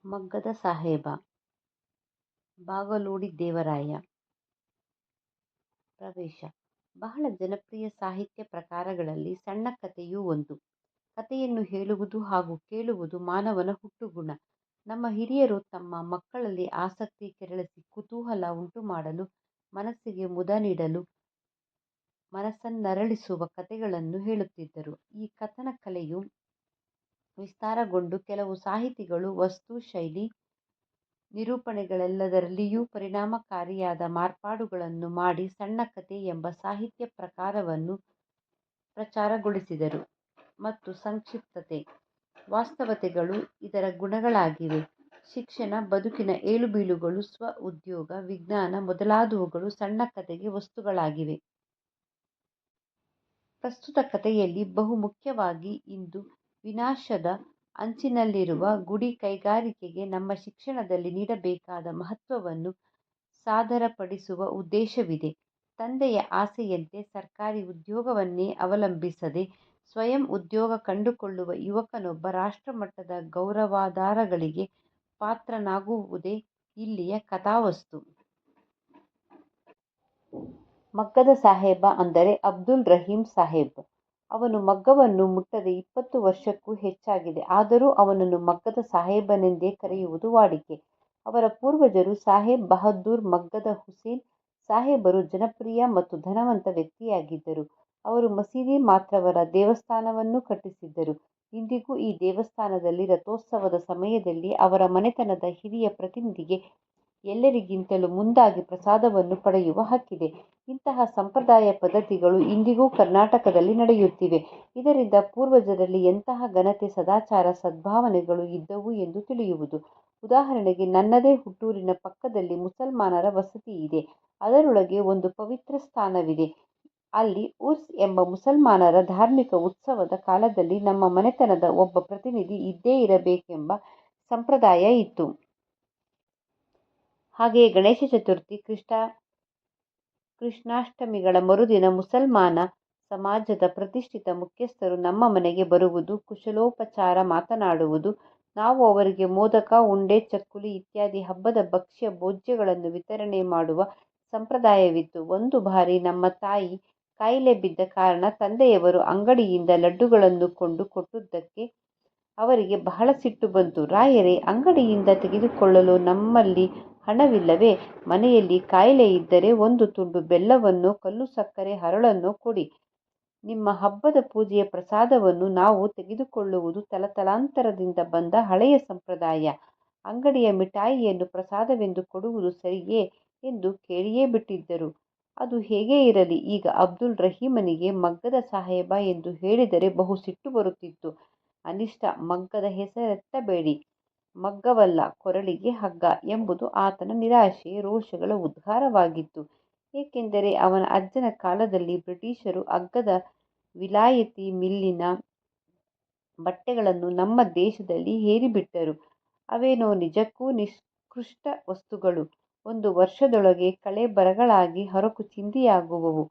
ಮಗ್ಗದ ಸಾಹೇಬ ಬಾಗಲೋಡಿ ದೇವರಾಯ. ಪ್ರವೇಶ. ಬಹಳ ಜನಪ್ರಿಯ ಸಾಹಿತ್ಯ ಪ್ರಕಾರಗಳಲ್ಲಿ ಸಣ್ಣ ಕಥೆಯೂ ಒಂದು. ಕಥೆಯನ್ನು ಹೇಳುವುದು ಹಾಗೂ ಕೇಳುವುದು ಮಾನವನ ಹುಟ್ಟುಗುಣ. ನಮ್ಮ ಹಿರಿಯರು ತಮ್ಮ ಮಕ್ಕಳಲ್ಲಿ ಆಸಕ್ತಿ ಕೆರಳಿಸಿ ಕುತೂಹಲ ಉಂಟುಮಾಡಲು, ಮನಸ್ಸಿಗೆ ಮುದ ನೀಡಲು, ಮನಸ್ಸನ್ನರಳಿಸುವ ಕಥೆಗಳನ್ನು ಹೇಳುತ್ತಿದ್ದರು. ಈ ಕಥನ ಕಲೆಯು ವಿಸ್ತಾರಗೊಂಡು ಕೆಲವು ಸಾಹಿತಿಗಳು ವಸ್ತು, ಶೈಲಿ, ನಿರೂಪಣೆಗಳೆಲ್ಲದರಲ್ಲಿಯೂ ಪರಿಣಾಮಕಾರಿಯಾದ ಮಾರ್ಪಾಡುಗಳನ್ನು ಮಾಡಿ ಸಣ್ಣ ಕಥೆ ಎಂಬ ಸಾಹಿತ್ಯ ಪ್ರಕಾರವನ್ನು ಪ್ರಚಾರಗೊಳಿಸಿದರು. ಮತ್ತು ಸಂಕ್ಷಿಪ್ತತೆ, ವಾಸ್ತವತೆಗಳು ಇದರ ಗುಣಗಳಾಗಿವೆ. ಶಿಕ್ಷಣ, ಬದುಕಿನ ಏಳುಬೀಳುಗಳು, ಸ್ವ ಉದ್ಯೋಗ, ವಿಜ್ಞಾನ ಮೊದಲಾದವುಗಳು ಸಣ್ಣ ಕಥೆಗೆ ವಸ್ತುಗಳಾಗಿವೆ. ಪ್ರಸ್ತುತ ಕಥೆಯಲ್ಲಿ ಬಹುಮುಖ್ಯವಾಗಿ ಇಂದು ವಿನಾಶದ ಅಂಚಿನಲ್ಲಿರುವ ಗುಡಿ ಕೈಗಾರಿಕೆಗೆ ನಮ್ಮ ಶಿಕ್ಷಣದಲ್ಲಿ ನೀಡಬೇಕಾದ ಮಹತ್ವವನ್ನು ಸಾದರಪಡಿಸುವ ಉದ್ದೇಶವಿದೆ. ತಂದೆಯ ಆಸೆಯಂತೆ ಸರ್ಕಾರಿ ಉದ್ಯೋಗವನ್ನೇ ಅವಲಂಬಿಸದೆ ಸ್ವಯಂ ಉದ್ಯೋಗ ಕಂಡುಕೊಳ್ಳುವ ಯುವಕನೊಬ್ಬ ರಾಷ್ಟ್ರಮಟ್ಟದ ಗೌರವಾಧಾರಗಳಿಗೆ ಪಾತ್ರನಾಗುವುದೇ ಇಲ್ಲಿಯ ಕಥಾವಸ್ತು. ಮಗ್ಗದ ಸಾಹೇಬ ಅಂದರೆ ಅಬ್ದುಲ್ ರಹೀಂ ಸಾಹೇಬ್. ಅವನು ಮಗ್ಗವನ್ನು ಮುಟ್ಟದೆ 20 ವರ್ಷಕ್ಕೂ ಹೆಚ್ಚಾಗಿದೆ. ಆದರೂ ಅವನನ್ನು ಮಗ್ಗದ ಸಾಹೇಬನೆಂದೇ ಕರೆಯುವುದು ವಾಡಿಕೆ. ಅವರ ಪೂರ್ವಜರು ಸಾಹೇಬ್ ಬಹದ್ದೂರ್ ಮಗ್ಗದ ಹುಸೇನ್ ಸಾಹೇಬರು ಜನಪ್ರಿಯ ಮತ್ತು ಧನವಂತ ವ್ಯಕ್ತಿಯಾಗಿದ್ದರು. ಅವರು ಮಸೀದಿ ಮಾತ್ರವಲ್ಲ, ದೇವಸ್ಥಾನವನ್ನೂ ಕಟ್ಟಿಸಿದ್ದರು. ಇಂದಿಗೂ ಈ ದೇವಸ್ಥಾನದಲ್ಲಿ ರಥೋತ್ಸವದ ಸಮಯದಲ್ಲಿ ಅವರ ಮನೆತನದ ಹಿರಿಯ ಪ್ರತಿನಿಧಿಗೆ ಎಲ್ಲರಿಗಿಂತಲೂ ಮುಂದಾಗಿ ಪ್ರಸಾದವನ್ನು ಪಡೆಯುವ ಹಕ್ಕಿದೆ. ಇಂತಹ ಸಂಪ್ರದಾಯ ಪದ್ಧತಿಗಳು ಇಂದಿಗೂ ಕರ್ನಾಟಕದಲ್ಲಿ ನಡೆಯುತ್ತಿವೆ. ಇದರಿಂದ ಪೂರ್ವಜರಲ್ಲಿ ಎಂತಹ ಘನತೆ, ಸದಾಚಾರ, ಸದ್ಭಾವನೆಗಳು ಇದ್ದವು ಎಂದು ತಿಳಿಯುವುದು. ಉದಾಹರಣೆಗೆ, ನನ್ನದೇ ಹುಟ್ಟೂರಿನ ಪಕ್ಕದಲ್ಲಿ ಮುಸಲ್ಮಾನರ ವಸತಿಯಿದೆ. ಅದರೊಳಗೆ ಒಂದು ಪವಿತ್ರ ಸ್ಥಾನವಿದೆ. ಅಲ್ಲಿ ಉರ್ಸ್ ಎಂಬ ಮುಸಲ್ಮಾನರ ಧಾರ್ಮಿಕ ಉತ್ಸವದ ಕಾಲದಲ್ಲಿ ನಮ್ಮ ಮನೆತನದ ಒಬ್ಬ ಪ್ರತಿನಿಧಿ ಇದ್ದೇ ಇರಬೇಕೆಂಬ ಸಂಪ್ರದಾಯ ಇತ್ತು. ಹಾಗೆಯೇ ಗಣೇಶ ಚತುರ್ಥಿ, ಕೃಷ್ಣಾಷ್ಟಮಿಗಳ ಮರುದಿನ ಮುಸಲ್ಮಾನ ಸಮಾಜದ ಪ್ರತಿಷ್ಠಿತ ಮುಖ್ಯಸ್ಥರು ನಮ್ಮ ಮನೆಗೆ ಬರುವುದು, ಕುಶಲೋಪಚಾರ ಮಾತನಾಡುವುದು, ನಾವು ಅವರಿಗೆ ಮೋದಕ, ಉಂಡೆ, ಚಕ್ಕುಲಿ ಇತ್ಯಾದಿ ಹಬ್ಬದ ಭಕ್ಷ್ಯ ಭೋಜ್ಯಗಳನ್ನು ವಿತರಣೆ ಮಾಡುವ ಸಂಪ್ರದಾಯವಿತ್ತು. ಒಂದು ಬಾರಿ ನಮ್ಮ ತಾಯಿ ಕಾಯಿಲೆ ಬಿದ್ದ ಕಾರಣ ತಂದೆಯವರು ಅಂಗಡಿಯಿಂದ ಲಡ್ಡುಗಳನ್ನು ಕೊಂಡು ಕೊಟ್ಟದ್ದಕ್ಕೆ ಅವರಿಗೆ ಬಹಳ ಸಿಟ್ಟು ಬಂತು. ರಾಯರೇ, ಅಂಗಡಿಯಿಂದ ತೆಗೆದುಕೊಳ್ಳಲು ನಮ್ಮಲ್ಲಿ ಹಣವಿಲ್ಲವೇ? ಮನೆಯಲ್ಲಿ ಕಾಯಿಲೆ ಇದ್ದರೆ ಒಂದು ತುಂಡು ಬೆಲ್ಲವನ್ನೋ ಕಲ್ಲು ಸಕ್ಕರೆ ಹರಳನ್ನೋ ಕೊಡಿ. ನಿಮ್ಮ ಹಬ್ಬದ ಪೂಜೆಯ ಪ್ರಸಾದವನ್ನು ನಾವು ತೆಗೆದುಕೊಳ್ಳುವುದು ತಲತಲಾಂತರದಿಂದ ಬಂದ ಹಳೆಯ ಸಂಪ್ರದಾಯ. ಅಂಗಡಿಯ ಮಿಠಾಯಿಯನ್ನು ಪ್ರಸಾದವೆಂದು ಕೊಡುವುದು ಸರಿಯೇ ಎಂದು ಕೇಳಿಯೇ ಬಿಟ್ಟಿದ್ದರು. ಅದು ಹೇಗೇ ಇರಲಿ, ಈಗ ಅಬ್ದುಲ್ ರಹೀಮನಿಗೆ ಮಗ್ಗದ ಸಾಹೇಬ ಎಂದು ಹೇಳಿದರೆ ಬಹು ಸಿಟ್ಟು ಬರುತ್ತಿತ್ತು. ಅನಿಷ್ಟ, ಮಗ್ಗದ ಹೆಸರೆತ್ತಬೇಡಿ, ಮಗ್ಗವಲ್ಲ ಕೊರಳಿಗೆ ಹಗ್ಗ ಎಂಬುದು ಆತನ ನಿರಾಶೆ, ರೋಷಗಳ ಉದ್ಗಾರವಾಗಿತ್ತು. ಏಕೆಂದರೆ ಅವನ ಅಜ್ಜನ ಕಾಲದಲ್ಲಿ ಬ್ರಿಟಿಷರು ಅಗ್ಗದ ವಿಲಾಯತಿ ಮಿಲ್ಲಿನ ಬಟ್ಟೆಗಳನ್ನು ನಮ್ಮ ದೇಶದಲ್ಲಿ ಹೇರಿಬಿಟ್ಟರು. ಅವೇನೋ ನಿಜಕ್ಕೂ ನಿಕೃಷ್ಟ ವಸ್ತುಗಳು. ಒಂದು ವರ್ಷದೊಳಗೆ ಕಳೆ ಬರಗಳಾಗಿ ಹರಕು ಚಿಂದಿಯಾಗುವವು.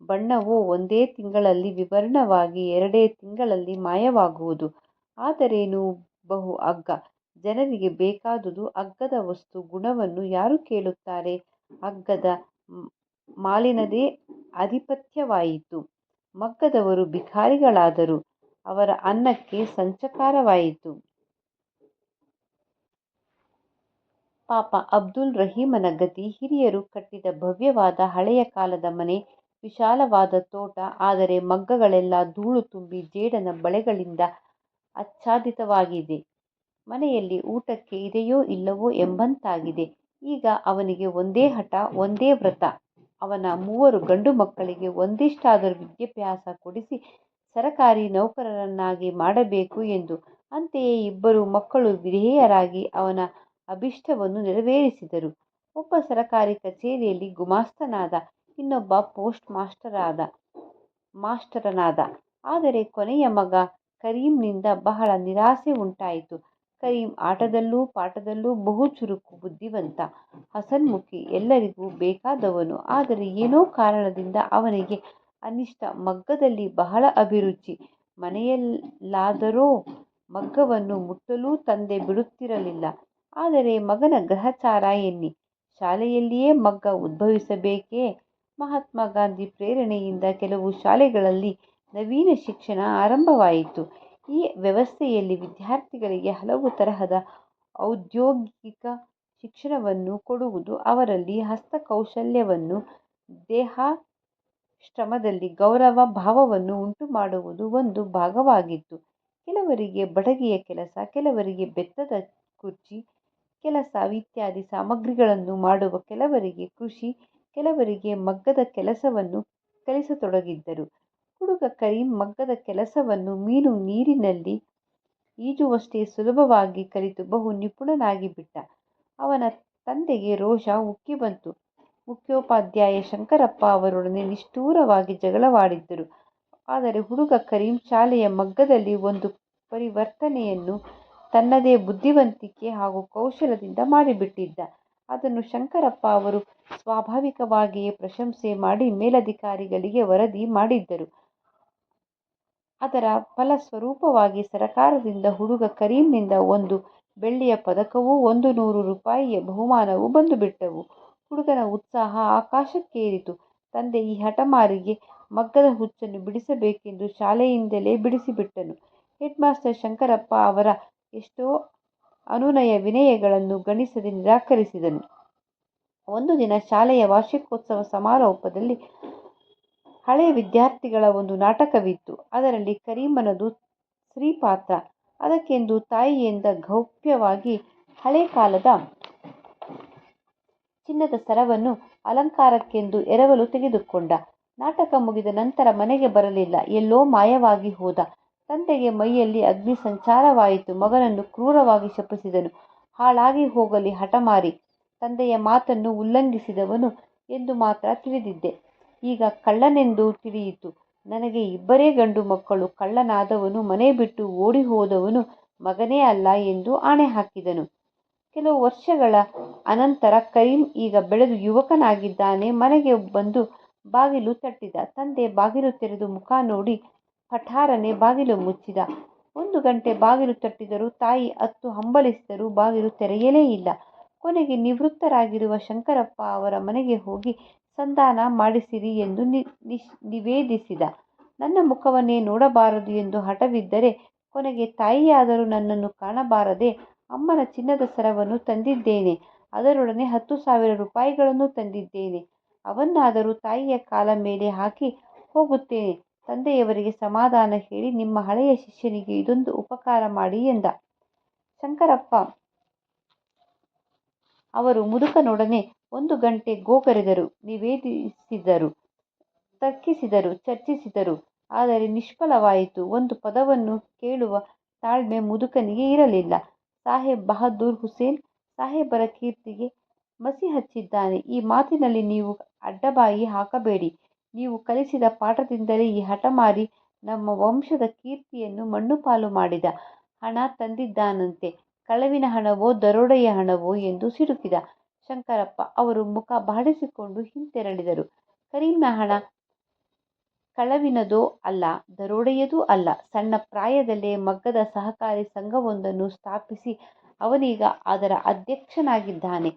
ಬಣ್ಣವೋ ಒಂದೇ ತಿಂಗಳಲ್ಲಿ ವಿವರ್ಣವಾಗಿ 2 ತಿಂಗಳಲ್ಲಿ ಮಾಯವಾಗುವುದು. ಆದರೇನು ಬಹು ಅಗ್ಗ. ಜನರಿಗೆ ಬೇಕಾದುದು ಅಗ್ಗದ ವಸ್ತು. ಗುಣವನ್ನು ಯಾರು ಕೇಳುತ್ತಾರೆ? ಅಗ್ಗದ ಮಾಲಿನದೇ ಆಧಿಪತ್ಯವಾಯಿತು. ಮಗ್ಗದವರು ಭಿಕಾರಿಗಳಾದರು. ಅವರ ಅನ್ನಕ್ಕೆ ಸಂಚಕಾರವಾಯಿತು. ಪಾಪ ಅಬ್ದುಲ್ ರಹೀಮನ ಗತಿ. ಹಿರಿಯರು ಕಟ್ಟಿದ ಭವ್ಯವಾದ ಹಳೆಯ ಕಾಲದ ಮನೆ, ವಿಶಾಲವಾದ ತೋಟ. ಆದರೆ ಮಗ್ಗಗಳೆಲ್ಲ ಧೂಳು ತುಂಬಿ ಜೇಡನ ಬಳೆಗಳಿಂದ ಆಚ್ಛಾದಿತವಾಗಿದೆ. ಮನೆಯಲ್ಲಿ ಊಟಕ್ಕೆ ಇದೆಯೋ ಇಲ್ಲವೋ ಎಂಬಂತಾಗಿದೆ. ಈಗ ಅವನಿಗೆ ಒಂದೇ ಹಠ, ಒಂದೇ ವ್ರತ. ಅವನ 3 ಗಂಡು ಮಕ್ಕಳಿಗೆ ಒಂದಿಷ್ಟಾದರೂ ವಿದ್ಯಾಭ್ಯಾಸ ಕೊಡಿಸಿ ಸರಕಾರಿ ನೌಕರರನ್ನಾಗಿ ಮಾಡಬೇಕು ಎಂದು. ಅಂತೆಯೇ 2 ಮಕ್ಕಳು ವಿಧೇಯರಾಗಿ ಅವನ ಅಭಿಷ್ಟವನ್ನು ನೆರವೇರಿಸಿದರು. ಒಬ್ಬ ಸರಕಾರಿ ಕಚೇರಿಯಲ್ಲಿ ಗುಮಾಸ್ತನಾದ, ಇನ್ನೊಬ್ಬ ಪೋಸ್ಟ್ ಮಾಸ್ಟರನಾದ. ಆದರೆ ಕೊನೆಯ ಮಗ ಕರೀಂನಿಂದ ಬಹಳ ನಿರಾಸೆ ಉಂಟಾಯಿತು. ಕರೀಂ ಆಟದಲ್ಲೂ ಪಾಠದಲ್ಲೂ ಬಹು ಚುರುಕು, ಬುದ್ಧಿವಂತ, ಹಸನ್ಮುಖಿ, ಎಲ್ಲರಿಗೂ ಬೇಕಾದವನು. ಆದರೆ ಏನೋ ಕಾರಣದಿಂದ ಅವನಿಗೆ ಅನಿಷ್ಟ. ಮಗ್ಗದಲ್ಲಿ ಬಹಳ ಅಭಿರುಚಿ. ಮನೆಯಲ್ಲಾದರೋ ಮಗ್ಗವನ್ನು ಮುಟ್ಟಲೂ ತಂದೆ ಬಿಡುತ್ತಿರಲಿಲ್ಲ. ಆದರೆ ಮಗನ ಗ್ರಹಚಾರ ಎನ್ನಿ. ಶಾಲೆಯಲ್ಲಿಯೇ ಮಗ್ಗ ಉದ್ಭವಿಸಬೇಕೇ? ಮಹಾತ್ಮ ಗಾಂಧಿ ಪ್ರೇರಣೆಯಿಂದ ಕೆಲವು ಶಾಲೆಗಳಲ್ಲಿ ನವೀನ ಶಿಕ್ಷಣ ಆರಂಭವಾಯಿತು. ಈ ವ್ಯವಸ್ಥೆಯಲ್ಲಿ ವಿದ್ಯಾರ್ಥಿಗಳಿಗೆ ಹಲವು ತರಹದ ಔದ್ಯೋಗಿಕ ಶಿಕ್ಷಣವನ್ನು ಕೊಡುವುದು, ಅವರಲ್ಲಿ ಹಸ್ತಕೌಶಲ್ಯವನ್ನು, ದೇಹಶ್ರಮದಲ್ಲಿ ಗೌರವ ಭಾವವನ್ನು ಉಂಟುಮಾಡುವುದು ಒಂದು ಭಾಗವಾಗಿತ್ತು. ಕೆಲವರಿಗೆ ಬಡಗಿಯ ಕೆಲಸ, ಕೆಲವರಿಗೆ ಬೆತ್ತದ ಕುರ್ಚಿ ಕೆಲಸ ಇತ್ಯಾದಿ ಸಾಮಗ್ರಿಗಳನ್ನು ಮಾಡುವ, ಕೆಲವರಿಗೆ ಕೃಷಿ, ಕೆಲವರಿಗೆ ಮಗ್ಗದ ಕೆಲಸವನ್ನು ಕಲಿಸತೊಡಗಿದ್ದರು. ಹುಡುಗ ಕರೀಂ ಮಗ್ಗದ ಕೆಲಸವನ್ನು ಮೀನು ನೀರಿನಲ್ಲಿ ಈಜುವಷ್ಟೇ ಸುಲಭವಾಗಿ ಕಲಿತು ಬಹು ನಿಪುಣನಾಗಿ ಬಿಟ್ಟ. ಅವನ ತಂದೆಗೆ ರೋಷ ಉಕ್ಕಿ ಬಂತು. ಮುಖ್ಯೋಪಾಧ್ಯಾಯ ಶಂಕರಪ್ಪ ಅವರೊಡನೆ ನಿಷ್ಠುರವಾಗಿ ಜಗಳವಾಡಿದ್ದರು. ಆದರೆ ಹುಡುಗ ಕರೀಂ ಶಾಲೆಯ ಮಗ್ಗದಲ್ಲಿ ಒಂದು ಪರಿವರ್ತನೆಯನ್ನು ತನ್ನದೇ ಬುದ್ಧಿವಂತಿಕೆ ಹಾಗೂ ಕೌಶಲದಿಂದ ಮಾಡಿಬಿಟ್ಟಿದ್ದ. ಅದನ್ನು ಶಂಕರಪ್ಪ ಅವರು ಸ್ವಾಭಾವಿಕವಾಗಿಯೇ ಪ್ರಶಂಸೆ ಮಾಡಿ ಮೇಲಧಿಕಾರಿಗಳಿಗೆ ವರದಿ ಮಾಡಿದ್ದರು. ಅದರ ಫಲಸ್ವರೂಪವಾಗಿ ಸರಕಾರದಿಂದ ಹುಡುಗ ಕರೀಂನಿಂದ ಒಂದು ಬೆಳ್ಳಿಯ ಪದಕವೂ 100 ರೂಪಾಯಿಯ ಬಹುಮಾನವೂ ಬಂದುಬಿಟ್ಟವು. ಹುಡುಗನ ಉತ್ಸಾಹ ಆಕಾಶಕ್ಕೇರಿತು. ತಂದೆ ಈ ಹಠಮಾರಿಗೆ ಮಗ್ಗದ ಹುಚ್ಚನ್ನು ಬಿಡಿಸಬೇಕೆಂದು ಶಾಲೆಯಿಂದಲೇ ಬಿಡಿಸಿಬಿಟ್ಟನು. ಹೆಡ್ ಮಾಸ್ಟರ್ ಶಂಕರಪ್ಪ ಅವರ ಎಷ್ಟೋ ಅನುನಯ ವಿನಯಗಳನ್ನು ಗಣಿಸದೆ ನಿರಾಕರಿಸಿದನು. ಒಂದು ದಿನ ಶಾಲೆಯ ವಾರ್ಷಿಕೋತ್ಸವ ಸಮಾರೋಪದಲ್ಲಿ ಹಳೆಯ ವಿದ್ಯಾರ್ಥಿಗಳ ಒಂದು ನಾಟಕವಿತ್ತು. ಅದರಲ್ಲಿ ಕರೀಮನದು ಸ್ತ್ರೀಪಾತ್ರ. ಅದಕ್ಕೆಂದು ತಾಯಿಯಿಂದ ಗೌಪ್ಯವಾಗಿ ಹಳೆ ಕಾಲದ ಚಿನ್ನದ ಸರವನ್ನು ಅಲಂಕಾರಕ್ಕೆಂದು ಎರವಲು ತೆಗೆದುಕೊಂಡ. ನಾಟಕ ಮುಗಿದ ನಂತರ ಮನೆಗೆ ಬರಲಿಲ್ಲ. ಎಲ್ಲೋ ಮಾಯವಾಗಿ ಹೋದ. ತಂದೆಗೆ ಮೈಯಲ್ಲಿ ಅಗ್ನಿ ಸಂಚಾರವಾಯಿತು. ಮಗನನ್ನು ಕ್ರೂರವಾಗಿ ಶಪಿಸಿದನು. ಹಾಳಾಗಿ ಹೋಗಲಿ ಹಠಮಾರಿ, ತಂದೆಯ ಮಾತನ್ನು ಉಲ್ಲಂಘಿಸಿದವನು ಎಂದು ಮಾತ್ರ ತಿಳಿದಿದ್ದೆ. ಈಗ ಕಳ್ಳನೆಂದು ತಿಳಿಯಿತು. ನನಗೆ ಇಬ್ಬರೇ ಗಂಡು ಮಕ್ಕಳು. ಕಳ್ಳನಾದವನು, ಮನೆ ಬಿಟ್ಟು ಓಡಿ ಹೋದವನು ಮಗನೇ ಅಲ್ಲ ಎಂದು ಆಣೆ ಹಾಕಿದನು. ಕೆಲವು ವರ್ಷಗಳ ಅನಂತರ ಕರೀಂ ಈಗ ಬೆಳೆದು ಯುವಕನಾಗಿದ್ದಾನೆ. ಮನೆಗೆ ಬಂದು ಬಾಗಿಲು ತಟ್ಟಿದ. ತಂದೆ ಬಾಗಿಲು ತೆರೆದು ಮುಖ ನೋಡಿ ಪಠಾರನೆ ಬಾಗಿಲು ಮುಚ್ಚಿದ. 1 ಗಂಟೆ ಬಾಗಿಲು ತಟ್ಟಿದರೂ, ತಾಯಿ ಅತ್ತು ಹಂಬಲಿಸಿದರೂ ಬಾಗಿಲು ತೆರೆಯಲೇ ಇಲ್ಲ. ಕೊನೆಗೆ ನಿವೃತ್ತರಾಗಿರುವ ಶಂಕರಪ್ಪ ಅವರ ಮನೆಗೆ ಹೋಗಿ ಸಂಧಾನ ಮಾಡಿಸಿರಿ ಎಂದು ನಿವೇದಿಸಿದ. ನನ್ನ ಮುಖವನ್ನೇ ನೋಡಬಾರದು ಎಂದು ಹಠವಿದ್ದರೆ ಕೊನೆಗೆ ತಾಯಿಯಾದರೂ ನನ್ನನ್ನು ಕಾಣಬಾರದೆ? ಅಮ್ಮನ ಚಿನ್ನದ ಸರವನ್ನು ತಂದಿದ್ದೇನೆ. ಅದರೊಡನೆ 10,000 ರೂಪಾಯಿಗಳನ್ನೂ ತಂದಿದ್ದೇನೆ. ಅವನ್ನಾದರೂ ತಾಯಿಯ ಕಾಲ ಮೇಲೆ ಹಾಕಿ ಹೋಗುತ್ತೇನೆ. ತಂದೆಯವರಿಗೆ ಸಮಾಧಾನ ಹೇಳಿ ನಿಮ್ಮ ಹಳೆಯ ಶಿಷ್ಯನಿಗೆ ಇದೊಂದು ಉಪಕಾರ ಮಾಡಿ ಎಂದ. ಶಂಕರಪ್ಪ ಅವರು ಮುದುಕನೊಡನೆ 1 ಗಂಟೆ ಗೋಗರೆದರು, ನಿವೇದಿಸಿದರು, ತರ್ಕಿಸಿದರು, ಚರ್ಚಿಸಿದರು. ಆದರೆ ನಿಷ್ಫಲವಾಯಿತು. ಒಂದು ಪದವನ್ನು ಕೇಳುವ ತಾಳ್ಮೆ ಮುದುಕನಿಗೆ ಇರಲಿಲ್ಲ. ಸಾಹೇಬ್ ಬಹದ್ದೂರ್ ಹುಸೇನ್ ಸಾಹೇಬರ ಕೀರ್ತಿಗೆ ಮಸಿ ಹಚ್ಚಿದ್ದಾನೆ. ಈ ಮಾತಿನಲ್ಲಿ ನೀವು ಅಡ್ಡಬಾಯಿ ಹಾಕಬೇಡಿ. ನೀವು ಕಲಿಸಿದ ಪಾಠದಿಂದಲೇ ಈ ಹಠಮಾರಿ ನಮ್ಮ ವಂಶದ ಕೀರ್ತಿಯನ್ನು ಮಣ್ಣುಪಾಲು ಮಾಡಿದ. ಹಣ ತಂದಿದ್ದಾನಂತೆ. ಕಳವಿನ ಹಣವೋ ದರೋಡೆಯ ಹಣವೋ ಎಂದು ಸಿಡುಕಿದ. ಶಂಕರಪ್ಪ ಅವರು ಮುಖ ಬಾಡಿಸಿಕೊಂಡು ಹಿಂತೆರಳಿದರು. ಕರೀಂನ ಹಣ ಕಳವಿನದೋ ಅಲ್ಲ, ದರೋಡೆಯದೂ ಅಲ್ಲ. ಸಣ್ಣ ಪ್ರಾಯದಲ್ಲೇ ಮಗ್ಗದ ಸಹಕಾರಿ ಸಂಘವೊಂದನ್ನು ಸ್ಥಾಪಿಸಿ ಅವನೀಗ ಅದರ ಅಧ್ಯಕ್ಷನಾಗಿದ್ದಾನೆ.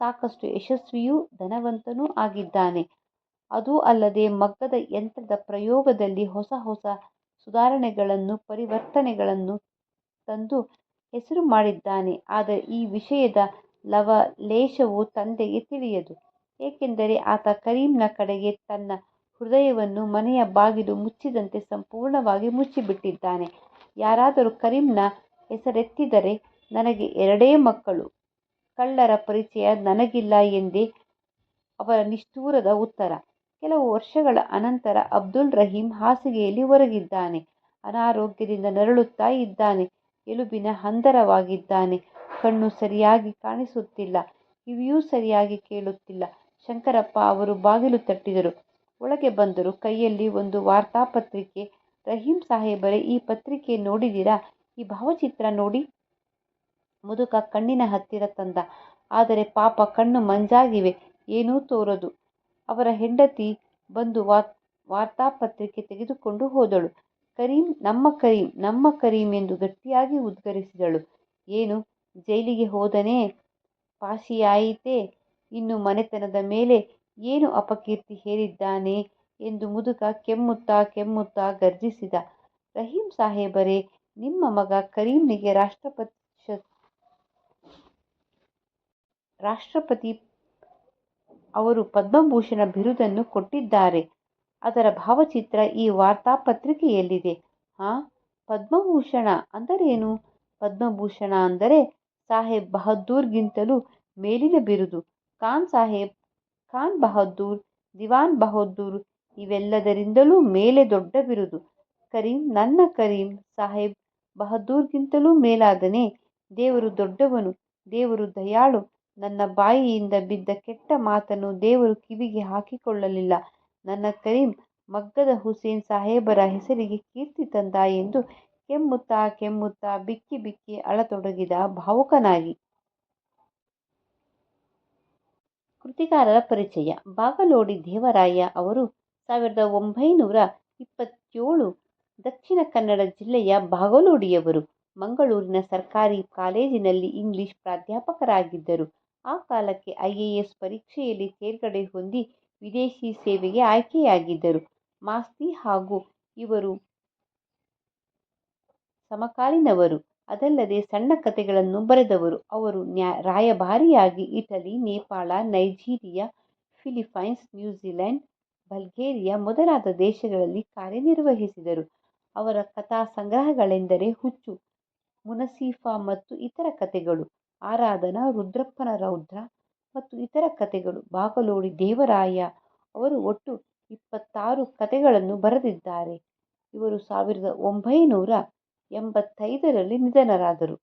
ಸಾಕಷ್ಟು ಯಶಸ್ವಿಯೂ ಧನವಂತನೂ ಆಗಿದ್ದಾನೆ. ಅದೂ ಅಲ್ಲದೆ ಮಗ್ಗದ ಯಂತ್ರದ ಪ್ರಯೋಗದಲ್ಲಿ ಹೊಸ ಹೊಸ ಸುಧಾರಣೆಗಳನ್ನು, ಪರಿವರ್ತನೆಗಳನ್ನು ತಂದು ಹೆಸರು ಮಾಡಿದ್ದಾನೆ. ಆದರೆ ಈ ವಿಷಯದ ಲವಲೇಶವೂ ತಂದೆಗೆ ತಿಳಿಯದು. ಏಕೆಂದರೆ ಆತ ಕರೀಂನ ಕಡೆಗೆ ತನ್ನ ಹೃದಯವನ್ನು ಮನೆಯ ಬಾಗಿಲು ಮುಚ್ಚಿದಂತೆ ಸಂಪೂರ್ಣವಾಗಿ ಮುಚ್ಚಿಬಿಟ್ಟಿದ್ದಾನೆ. ಯಾರಾದರೂ ಕರೀಂನ ಹೆಸರೆತ್ತಿದರೆ ನನಗೆ 2 ಮಕ್ಕಳು, ಕಳ್ಳರ ಪರಿಚಯ ನನಗಿಲ್ಲ ಎಂದೇ ಅವರ ನಿಷ್ಠುರದ ಉತ್ತರ. ಕೆಲವು ವರ್ಷಗಳ ಅನಂತರ ಅಬ್ದುಲ್ ರಹೀಂ ಹಾಸಿಗೆಯಲ್ಲಿ ಒರಗಿದ್ದಾನೆ. ಅನಾರೋಗ್ಯದಿಂದ ನರಳುತ್ತಾ ಇದ್ದಾನೆ. ಎಲುಬಿನ ಹಂದರವಾಗಿದ್ದಾನೆ. ಕಣ್ಣು ಸರಿಯಾಗಿ ಕಾಣಿಸುತ್ತಿಲ್ಲ. ಕಿವಿಯೂ ಸರಿಯಾಗಿ ಕೇಳುತ್ತಿಲ್ಲ. ಶಂಕರಪ್ಪ ಅವರು ಬಾಗಿಲು ತಟ್ಟಿದರು. ಒಳಗೆ ಬಂದರು. ಕೈಯಲ್ಲಿ ಒಂದು ವಾರ್ತಾಪತ್ರಿಕೆ. ರಹೀಂ ಸಾಹೇಬರೇ, ಈ ಪತ್ರಿಕೆ ನೋಡಿದಿರಾ? ಈ ಭಾವಚಿತ್ರ ನೋಡಿ. ಮುದುಕ ಕಣ್ಣಿನ ಹತ್ತಿರ ತಂದ. ಆದರೆ ಪಾಪ ಕಣ್ಣು ಮಂಜಾಗಿವೆ, ಏನೂ ತೋರದು. ಅವರ ಹೆಂಡತಿ ಬಂದು ವಾರ್ತಾಪತ್ರಿಕೆ ತೆಗೆದುಕೊಂಡು ಹೋದಳು. ಕರೀಂ, ನಮ್ಮ ಕರೀಂ, ನಮ್ಮ ಕರೀಂ ಎಂದು ಗಟ್ಟಿಯಾಗಿ ಉದ್ಗರಿಸಿದಳು. ಏನು, ಜೈಲಿಗೆ ಹೋದನೇ, ಪಾಶಿಯಾಯಿತೇ, ಇನ್ನು ಮನೆತನದ ಮೇಲೆ ಏನು ಅಪಕೀರ್ತಿ ಹೇರಿದ್ದಾನೆ ಎಂದು ಮುದುಕ ಕೆಮ್ಮುತ್ತಾ ಕೆಮ್ಮುತ್ತಾ ಗರ್ಜಿಸಿದ. ರಹೀಂ ಸಾಹೇಬರೇ, ನಿಮ್ಮ ಮಗ ಕರೀಂನಿಗೆ ರಾಷ್ಟ್ರಪತಿ ಅವರು ಪದ್ಮಭೂಷಣ ಬಿರುದನ್ನು ಕೊಟ್ಟಿದ್ದಾರೆ. ಅದರ ಭಾವಚಿತ್ರ ಈ ವಾರ್ತಾಪತ್ರಿಕೆಯಲ್ಲಿದೆ. ಹಾಂ, ಪದ್ಮಭೂಷಣ ಅಂದರೇನು? ಪದ್ಮಭೂಷಣ ಅಂದರೆ ಸಾಹೇಬ್ ಬಹದ್ದೂರ್ಗಿಂತಲೂ ಮೇಲಿನ ಬಿರುದು. ಖಾನ್ ಬಹದ್ದೂರ್, ದಿವಾನ್ ಬಹದ್ದೂರ್ ಇವೆಲ್ಲದರಿಂದಲೂ ಮೇಲೆ ದೊಡ್ಡ ಬಿರುದು. ಕರೀಂ, ನನ್ನ ಕರೀಂ ಸಾಹೇಬ್ ಬಹದ್ದೂರ್ಗಿಂತಲೂ ಮೇಲಾದನೇ? ದೇವರು ದೊಡ್ಡವನು, ದೇವರು ದಯಾಳು. ನನ್ನ ಬಾಯಿಯಿಂದ ಬಿದ್ದ ಕೆಟ್ಟ ಮಾತನ್ನು ದೇವರು ಕಿವಿಗೆ ಹಾಕಿಕೊಳ್ಳಲಿಲ್ಲ. ನನ್ನ ಕರೀಂ ಮಗ್ಗದ ಹುಸೇನ್ ಸಾಹೇಬರ ಹೆಸರಿಗೆ ಕೀರ್ತಿ ತಂದ ಎಂದು ಕೆಮ್ಮುತ್ತಾ ಕೆಮ್ಮುತ್ತಾ ಬಿಕ್ಕಿ ಬಿಕ್ಕಿ ಅಳತೊಡಗಿದ ಭಾವುಕನಾಗಿ. ಕೃತಿಕಾರರ ಪರಿಚಯ. ಬಾಗಲೋಡಿ ದೇವರಾಯ ಅವರು 1927 ದಕ್ಷಿಣ ಕನ್ನಡ ಜಿಲ್ಲೆಯ ಬಾಗಲೋಡಿಯವರು. ಮಂಗಳೂರಿನ ಸರ್ಕಾರಿ ಕಾಲೇಜಿನಲ್ಲಿ ಇಂಗ್ಲಿಷ್ ಪ್ರಾಧ್ಯಾಪಕರಾಗಿದ್ದರು. ಆ ಕಾಲಕ್ಕೆ IAS ಪರೀಕ್ಷೆಯಲ್ಲಿ ತೇರ್ಗಡೆ ಹೊಂದಿ ವಿದೇಶಿ ಸೇವೆಗೆ ಆಯ್ಕೆಯಾಗಿದ್ದರು. ಮಾಸ್ತಿ ಹಾಗೂ ಇವರು ಸಮಕಾಲೀನವರು. ಅದಲ್ಲದೆ ಸಣ್ಣ ಕಥೆಗಳನ್ನು ಬರೆದವರು. ಅವರು ರಾಯಭಾರಿಯಾಗಿ Italy, Nepal, Nigeria, Philippines, New Zealand, Bulgaria ಮೊದಲಾದ ದೇಶಗಳಲ್ಲಿ ಕಾರ್ಯನಿರ್ವಹಿಸಿದರು. ಅವರ ಕಥಾ ಸಂಗ್ರಹಗಳೆಂದರೆ ಹುಚ್ಚು, ಮುನಸೀಫಾ ಮತ್ತು ಇತರ ಕಥೆಗಳು, ಆರಾಧನಾ, ರುದ್ರಪ್ಪನ ರೌದ್ರ ಮತ್ತು ಇತರ ಕಥೆಗಳು. ಬಾಗಲೋಡಿ ದೇವರಾಯ ಅವರು ಒಟ್ಟು 26 ಕಥೆಗಳನ್ನು ಬರೆದಿದ್ದಾರೆ. ಇವರು 1985ರಲ್ಲಿ ನಿಧನರಾದರು.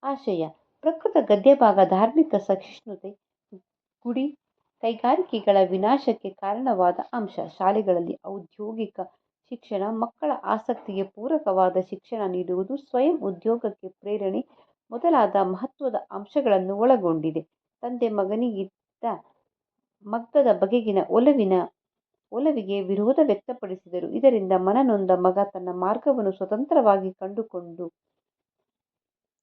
ಆಶಯ: ಪ್ರಕೃತ ಗದ್ಯಭಾಗ ಧಾರ್ಮಿಕ ಸಹಿಷ್ಣುತೆ, ಗುಡಿ ಕೈಗಾರಿಕೆಗಳ ವಿನಾಶಕ್ಕೆ ಕಾರಣವಾದ ಅಂಶ. ಶಾಲೆಗಳಲ್ಲಿ ಔದ್ಯೋಗಿಕ ಶಿಕ್ಷಣ, ಮಕ್ಕಳ ಆಸಕ್ತಿಗೆ ಪೂರಕವಾದ ಶಿಕ್ಷಣ ನೀಡುವುದು, ಸ್ವಯಂ ಉದ್ಯೋಗಕ್ಕೆ ಪ್ರೇರಣೆ ಮೊದಲಾದ ಮಹತ್ವದ ಅಂಶಗಳನ್ನು ಒಳಗೊಂಡಿದೆ. ತಂದೆ ಮಗನಿಗಿದ್ದ ಮಗ್ಗದ ಬಗೆಗಿನ ಒಲವಿಗೆ ವಿರೋಧ ವ್ಯಕ್ತಪಡಿಸಿದರು. ಇದರಿಂದ ಮನನೊಂದ ಮಗ ತನ್ನ ಮಾರ್ಗವನ್ನು ಸ್ವತಂತ್ರವಾಗಿ ಕಂಡುಕೊಂಡು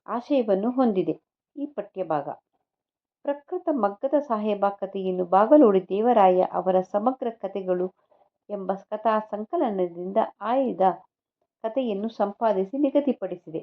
ಆಶಯವನ್ನು ಹೊಂದಿದೆ. ಈ ಪಠ್ಯಭಾಗ ಪ್ರಕೃತ ಮಗ್ಗದ ಸಾಹೇಬ ಕಥೆಯನ್ನು ಬಾಗಲೋಡಿ ದೇವರಾಯ ಅವರ ಸಮಗ್ರ ಕಥೆಗಳು ಎಂಬ ಕಥಾ ಸಂಕಲನದಿಂದ ಆಯ್ದ ಕಥೆಯನ್ನು ಸಂಪಾದಿಸಿ ನಿಗದಿಪಡಿಸಿದೆ.